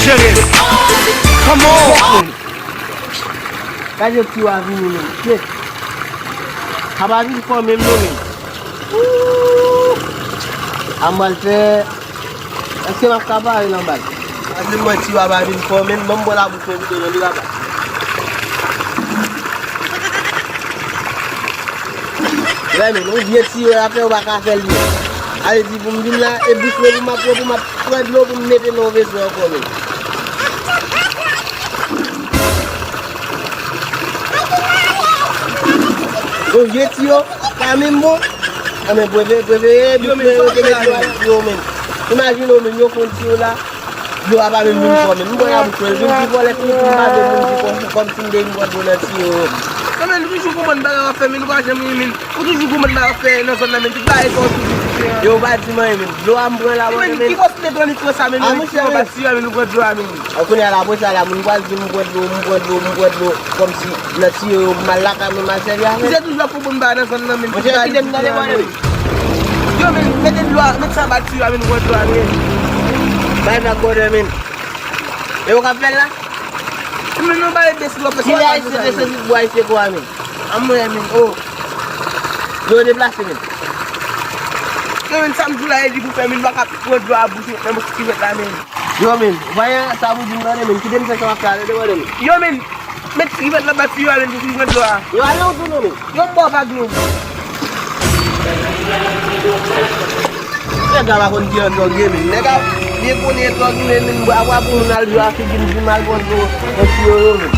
Sugar. Come on. Kaje tiyo avi ni men. Yes. Habavi for men no men. Ambal fe. Est-ce que kaba ina mbal? Asi mo tiyo abavi for men mambola bu fe bi do ni baba. Là men on vient tiyo la fe o ba ka fel ni. Allez di pou m'din la e bis pour ma prendre l'eau pour me mettre dans vaisseau encore men. Oh, yetio, kamimbo. Ame breve, yo men. Imagine men yo font là. Yo aba men moun for men. Mbo ya boucle, je dis pour les filles mba de moun qui comme si des mbo donner tio. Quand même toujours comment ba faire men ba jamais men. Ou toujours comment ba faire dans zone men tu ba ko. Yo bâtiment men. Lo ambro la men. Qui cause de donner tout ça men. Amu ba tio men ko droit men. Akuni ala bo sala moun ba di mbo do comme si na tio malaka men ma seria. C'est toujours pour bon ba dans zone men. Je qui dem dans les moyens. Yo men mettez loi, mettez ça ba tio men ko droit men. Ba na ko de men. E o ka fel la? Men non ba des lo parce que c'est bois c'est quoi men. Amu men oh. Yo déplacer men. Men samedi la di pour faire men ba ka ko droit boucher même qui fait la men. Yo men, voyez ça vous dit men qui dem ça va faire de wala men. Yo men, met qui fait la ba tio men du ko droit. Yo ala on non men. Yo bo ba glo. Nega la kon diyo do game nega ni ko ni to ni men ba wa bu nal yo afi gin mal bon do e tio men.